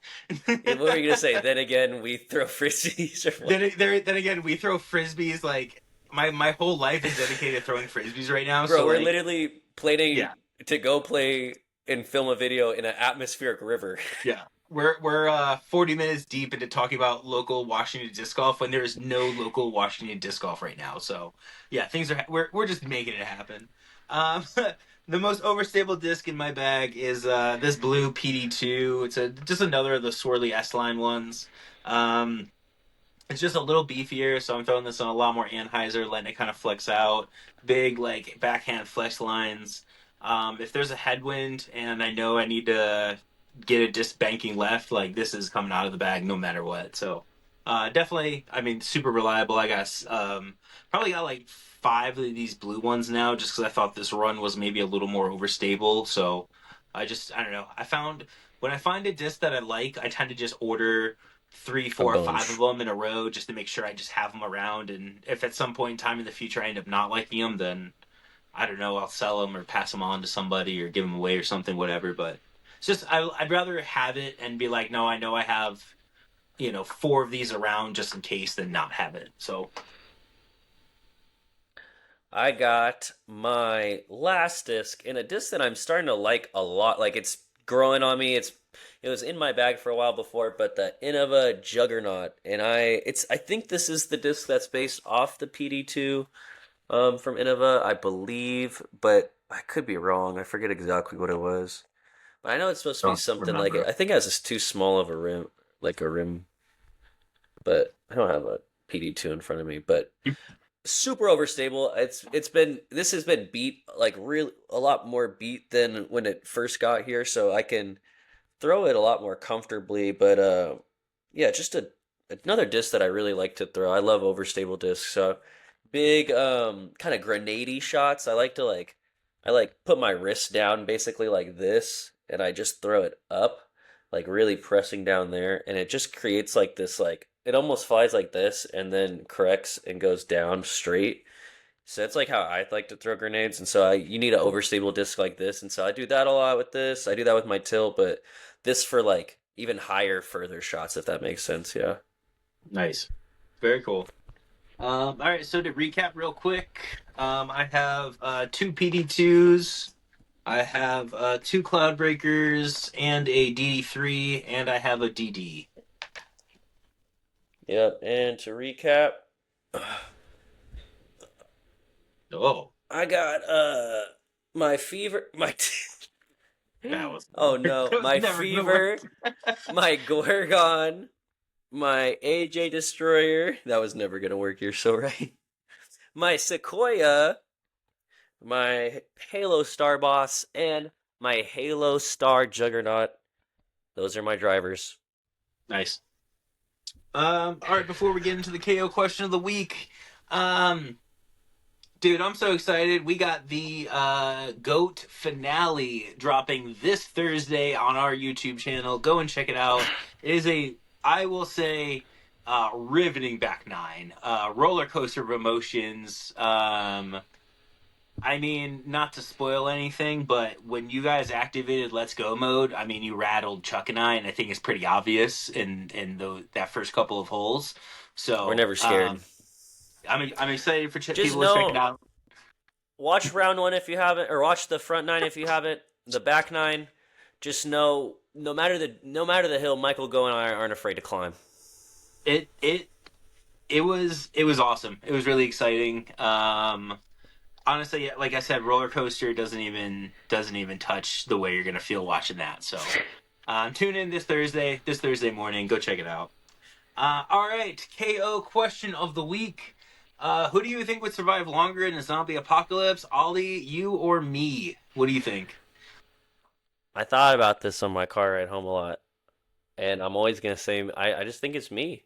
what were you gonna say? Then again, we throw frisbees or what? Then again, we throw frisbees like my whole life is dedicated to throwing frisbees right now. Bro, So we're like, literally planning yeah, to go play and film a video in an atmospheric river. yeah. We're 40 minutes deep into talking about local Washington disc golf when there is no local Washington disc golf right now. So yeah, things are we're just making it happen. Um, the most overstable disc in my bag is this blue PD2. It's a just another of the swirly S line ones. Um, it's just a little beefier, so I'm throwing this on a lot more Anheuser, letting it kind of flex out. Big like backhand flex lines. If there's a headwind and I know I need to get it just banking left, like this is coming out of the bag no matter what. So definitely, I mean, super reliable. I guess probably got like five of these blue ones now, just because I thought this run was maybe a little more overstable. So I don't know. I found when I find a disc that I like, I tend to just order three, A four, or five of bunch. them in a row just to make sure I just have them around. And if at some point in time in the future I end up not liking them, then I don't know, I'll sell them or pass them on to somebody or give them away or something, whatever. But it's just I'd rather have it and be like, no, I know I have four of these around just in case than not have it. So I got my last disc in a disc that I'm starting to like a lot. Like it's growing on me. It was in my bag for a while before, but the Innova Juggernaut, and I think this is the disc that's based off the PD2 from Innova, I believe, but I could be wrong. I forget exactly what it was. But I know it's supposed to be don't something like it. remember. I think it has this too small of a rim, like a rim, but I don't have a PD2 in front of me. But super overstable. It's been this has been beat like real a lot more beat than when it first got here, so I can throw it a lot more comfortably. But yeah, just a another disc that I really like to throw. I love overstable discs. So big kind of grenadey shots. I like put my wrist down basically like this and I just throw it up, like really pressing down there, and it just creates like this like it almost flies like this and then corrects and goes down straight. So that's like how I like to throw grenades, and so you need an overstable disc like this, and so I do that a lot with this. I do that with my tilt, but this for like even higher, further shots, if that makes sense. Yeah. Nice. Very cool. All right, so to recap real quick, I have two PD2s, I have two Cloud Breakers, and a DD3, and I have a DD. Yep. And to recap, Oh, I got my fever, my that was oh that no, was my never gonna work. fever, my Gorgon, my AJ Destroyer. That was never gonna work. You're so right. My Sequoia, my Halo Star Boss, and my Halo Star Juggernaut. Those are my drivers. Nice. All right, before we get into the KO question of the week, um, dude, I'm so excited. We got the GOAT finale dropping this Thursday on our YouTube channel. Go and check it out. It is I will say, riveting back nine. Roller coaster of emotions. I mean, not to spoil anything, but when you guys activated Let's Go mode, I mean, you rattled Chuck and I think it's pretty obvious in that first couple of holes. We're So, never scared. I'm excited for Just people to check it know, out. watch round one if you haven't, or watch the front nine if you haven't. The back nine. Just know, no matter the hill, Michael Go and I aren't afraid to climb. It it it was awesome. It was really exciting. Honestly, like I said, roller coaster doesn't even touch the way you're gonna feel watching that. So, tune in this Thursday morning. Go check it out. All right, KO question of the week. Who do you think would survive longer in a zombie apocalypse? Ollie, you, or me? What do you think? I thought about this on my car ride home a lot, and I'm always gonna say I just think it's me.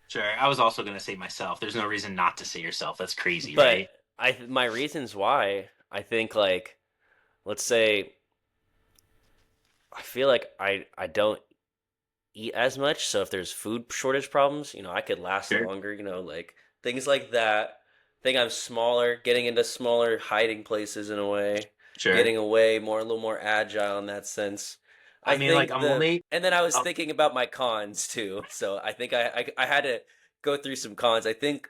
Sure, I was also gonna say myself. There's no reason not to say yourself. That's crazy, But right? my reasons why I think like let's say I feel like I don't eat as much, so if there's food shortage problems, I could last Sure, longer, like things like that. I think I'm smaller, getting into smaller hiding places in a way, sure. getting away more a little more agile in that sense. I I mean, like think I'm the only. and then I was Uh, thinking about my cons too. So I think I had to go through some cons. I think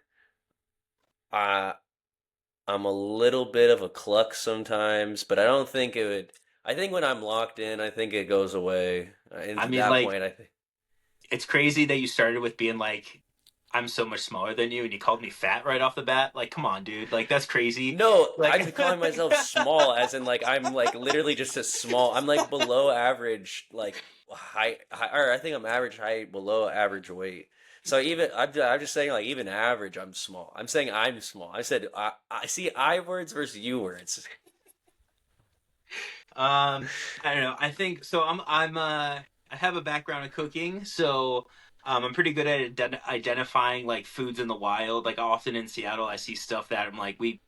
uh I'm a little bit of a cluck sometimes, but I don't think it would. I think when I'm locked in, I think it goes away. And I at mean, that like point, I think it's crazy that you started with being like, I'm so much smaller than you, and you called me fat right off the bat. Like, come on, dude. Like, that's crazy. no, I'm Like, calling myself small, as in like I'm like literally just a small. I'm like below average, like height, or I think I'm average height, below average weight. So even I'm just saying like even average, I'm small. I'm saying I'm small. I said I see I words versus you words. I don't know. I think so. I have a background in cooking, so I'm pretty good at identifying like foods in the wild. Like often in Seattle, I see stuff that I'm like, we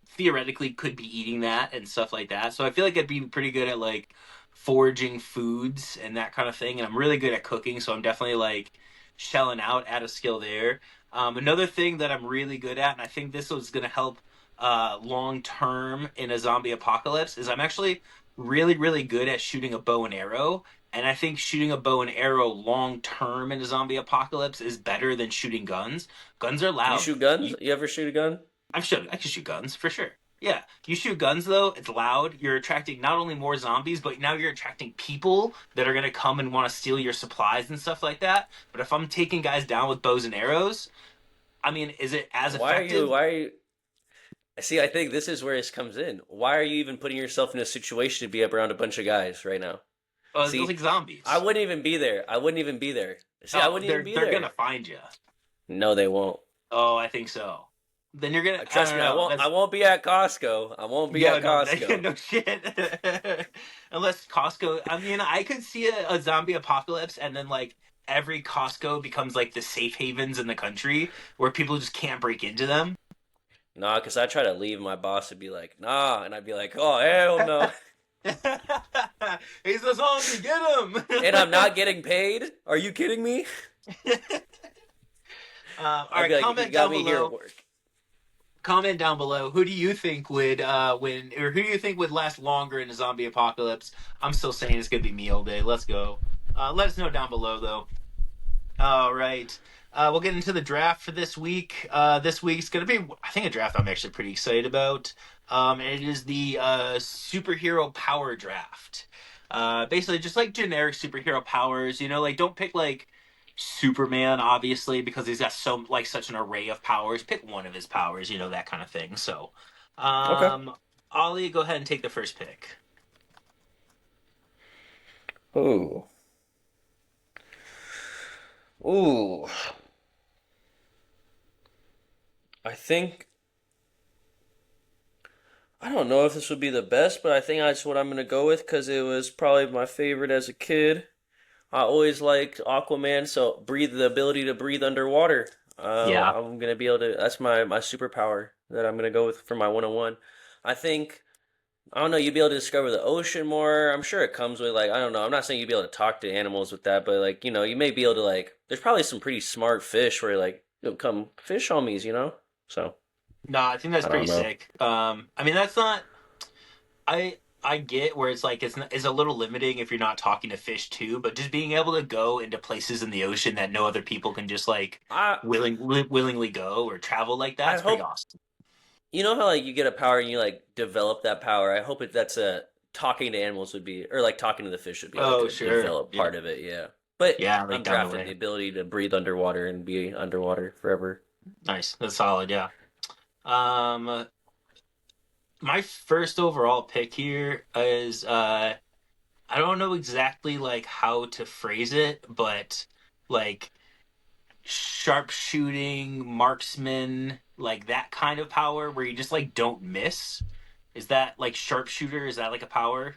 theoretically could be eating that and stuff like that. So I feel like I'd be pretty good at like foraging foods and that kind of thing. And I'm really good at cooking, so I'm definitely like shelling out at a skill there. Another thing that I'm really good at, and I think this was going to help long term in a zombie apocalypse, is I'm actually really good at shooting a bow and arrow. And I think shooting a bow and arrow long term in a zombie apocalypse is better than shooting guns. Guns are You loud. shoot guns? You ever shoot a gun? I can shoot guns for sure. Yeah, you shoot guns though, it's loud. You're attracting not only more zombies, but now you're attracting people that are gonna come and want to steal your supplies and stuff like that. But if I'm taking guys down with bows and arrows, I mean, is it as Why are you? effective? Why are you? See, I think this is where this comes in. Why are you even putting yourself in a situation to be up around a bunch of guys right now? It's See, like I zombies. wouldn't even be there. I wouldn't even be there. See, I Oh, wouldn't even they're be they're gonna there. find you. No, they won't. Oh, I think so. Then you're gonna. I Trust don't me, I know. won't. I That's won't be at Costco. I won't be yeah, at no, Costco. no shit. Unless Costco. I mean, I could see a zombie apocalypse, and then like every Costco becomes like the safe havens in the country where people just can't break into them. Nah, because I try to leave, my boss would be like, nah, and I'd be like, oh hell no, He's a zombie, get him! and I'm not getting paid. Are you kidding me? All I'd right, be like, you got me here at work. comment down below. Who do you think would win, or who do you think would last longer in a zombie apocalypse? I'm still saying it's gonna be me all day. Let's go. Let us know down below though. All right. We'll get into the draft for this week. This week's going to be, I think, a draft I'm actually pretty excited about. And it is the superhero power draft. Basically, just like generic superhero powers. Like don't pick like Superman, obviously, because he's got such an array of powers. Pick one of his powers, that kind of thing. So, Okay. um, Ollie, go ahead and take the first pick. Ooh. Ooh. I think I don't know if this would be the best, but I think that's what I'm gonna go with because it was probably my favorite as a kid. I always liked Aquaman, so breathe the ability to breathe underwater. Yeah. I'm gonna be able to. That's my superpower that I'm gonna go with for my 101. I think I don't know. You'd be able to discover the ocean more. I'm sure it comes with like I don't know. I'm not saying you'd be able to talk to animals with that, but like you may be able to like. There's probably some pretty smart fish where like you'll come fish homies. So No, I think that's I pretty don't know. sick. I mean, that's not. I get where it's like it's a little limiting if you're not talking to fish too, but just being able to go into places in the ocean that no other people can just like I willingly go or travel like that, I it's pretty hope awesome. you know how like you get a power and you like develop that power. I hope that's a talking to animals would be or like talking to the fish would be like Oh, a sure. developed Yeah. part of it. Yeah, but Yeah, like I'm down the drafting the way. ability to breathe underwater and be underwater forever. Nice. That's solid, yeah. Um my first overall pick here is I don't know exactly like how to phrase it, but like sharpshooting, marksman, like that kind of power where you just like don't miss. Is that like sharpshooter? Is that like a power?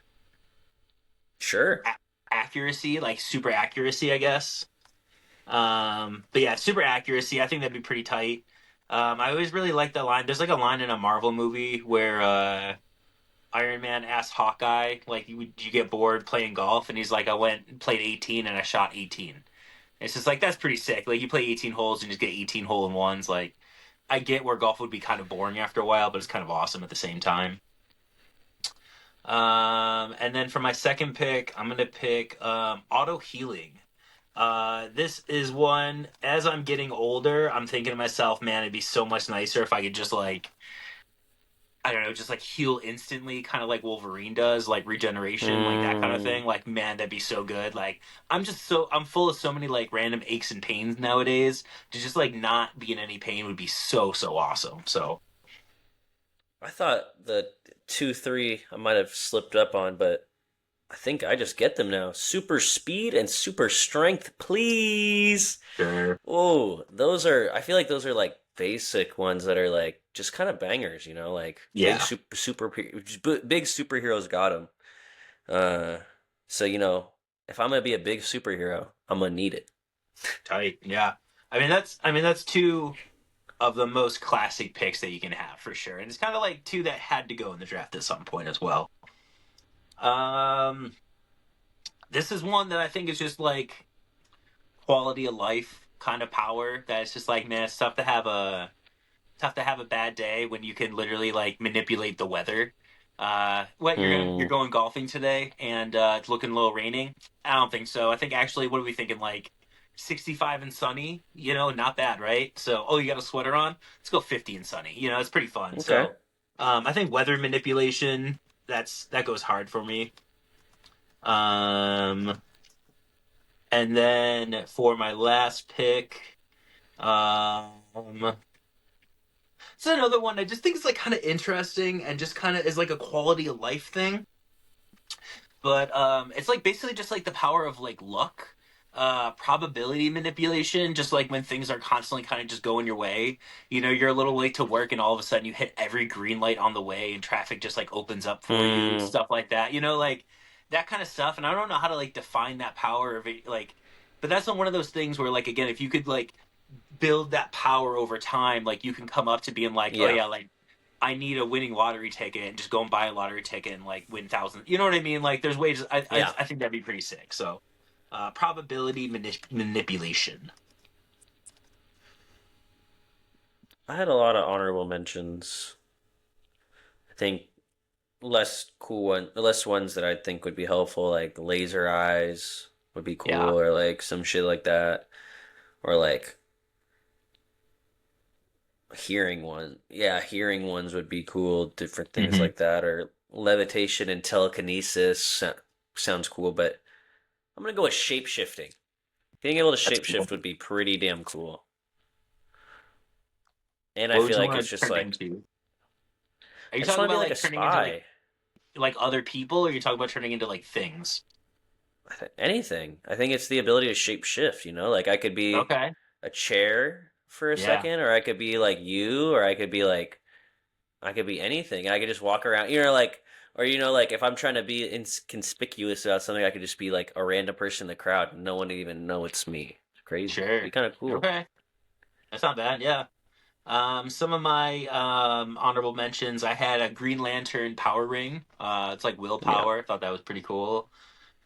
Sure. Accuracy, like super accuracy, I guess. But yeah, super accuracy. I think that'd be pretty tight. I always really like that line. There's like a line in a Marvel movie where Iron Man asks Hawkeye, like, you get bored playing golf? And he's like, I went and played 18 and I shot 18. It's just like that's pretty sick. Like you play 18 holes and just get 18 hole in ones. Like I get where golf would be kind of boring after a while, but it's kind of awesome at the same time. And then for my second pick, I'm gonna pick auto healing. This is one as I'm getting older, I'm thinking to myself, man, it'd be so much nicer if I could just like I don't know, just like heal instantly, kind of like Wolverine does, like regeneration, like that kind of Mm, thing. Like, man, that'd be so good. Like, I'm full of so many like random aches and pains nowadays. To just like not be in any pain would be so awesome. So, I thought the 2, 3 I might have slipped up on, but I think I just get them now. Super speed and super strength, please. sure. Oh, those are. I feel like those are like basic ones that are like just kind of bangers. Like Yeah, big superheroes got them. Uh, so if I'm gonna be a big superhero, I'm gonna need it. tight. Yeah, I mean that's two of the most classic picks that you can have for sure, and it's kind of like two that had to go in the draft at some point as well. Um, this is one that I think is just like quality of life kind of power. That it's just like, man, it's tough to have a bad day when you can literally like manipulate the weather. What you're Hmm. going golfing today and it's looking a little raining? I don't think so. I think actually, what are we thinking? Like 65 and sunny, not bad, right? So, oh, you got a sweater on? Let's go 50 and sunny. It's pretty fun. Okay. So, I think weather manipulation that goes hard for me. Um, and then for my last pick, it's another one I just think is like kind of interesting and just kind of is like a quality of life thing. But it's like basically just like the power of like luck, probability manipulation. Just like when things are constantly kind of just going your way. You're a little late to work and all of a sudden you hit every green light on the way and traffic just like opens up for you, Hmm. stuff like that. Like that kind of stuff. And I don't know how to like define that power of it, like. but that's not one of those things where, like, again, if you could like build that power over time, like you can come up to being like, oh Yeah. yeah, like I need a winning lottery ticket and just go and buy a lottery ticket and like win thousands. You know what I mean? Like there's ways. Yeah. I think that'd be pretty sick. So, probability manipulation. I had a lot of honorable mentions. I think less ones that I think would be helpful, like laser eyes would be Yeah. cool, or like some shit like that, or like hearing ones would be cool, different things Hmm. like that, or levitation and telekinesis sounds cool, but I'm gonna go with shape shifting. Being able to That's shape cool. shift would be pretty damn cool. And I What would feel you like want it's to just turn like into? Are you I just talking want to be about like a like turning into spy. like other people, or are you talking about turning into like things? Anything. I think it's the ability to shape shift, like I could be Okay. a chair for a Yeah. second, or I could be like you, or I could be anything. I could just walk around, or like if I'm trying to be inconspicuous about something, I could just be like a random person in the crowd and no one would even know it's me. It's crazy. It'd be Sure. kind of cool. Okay. That's not bad. Yeah. Some of my honorable mentions, I had a Green Lantern power ring. It's like Yeah. willpower. I thought that was pretty cool.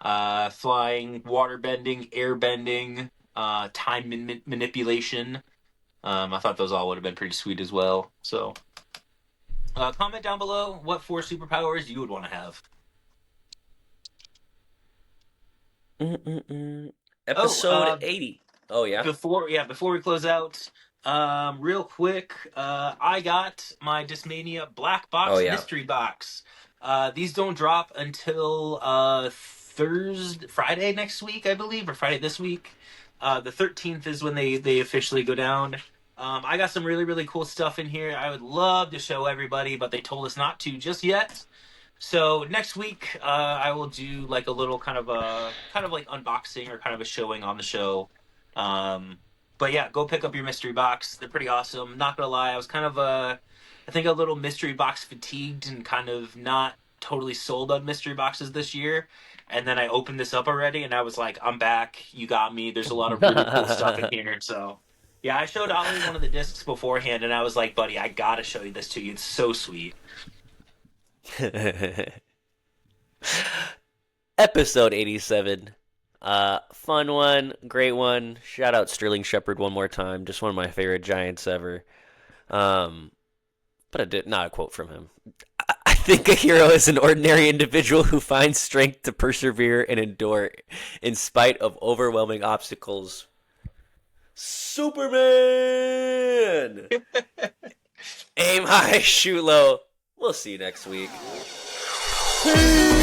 Flying, water bending, air bending, time manipulation. I thought those all would have been pretty sweet as well. So, comment down below what four superpowers you would want to have. Mm-mm-mm. Oh, Episode 80. Oh yeah. before we close out, real quick, I got my Discmania Black Oh Box yeah. Mystery Box. These don't drop until Friday next week, I believe, or Friday this week. The 13th is when they officially go down. I got some really really cool stuff in here. I would love to show everybody, but they told us not to just yet. So next week, I will do like a little kind of like unboxing or kind of a showing on the show. Um, but yeah, go pick up your mystery box. They're pretty awesome. Not gonna lie, I was kind of I think a little mystery box fatigued and kind of not totally sold on mystery boxes this year. And then I opened this up already, and I was like, I'm back. You got me. There's a lot of really cool stuff in here. So yeah, I showed Ollie one of the discs beforehand, and I was like, buddy, I gotta show you this to you. It's so sweet. Episode 87. Fun one, great one. Shout out Sterling Shepard one more time. Just one of my favorite Giants ever. Um, but I did not a quote from him. I think a hero is an ordinary individual who finds strength to persevere and endure in spite of overwhelming obstacles. Superman! Aim high, shoot low. We'll see you next week. Peace!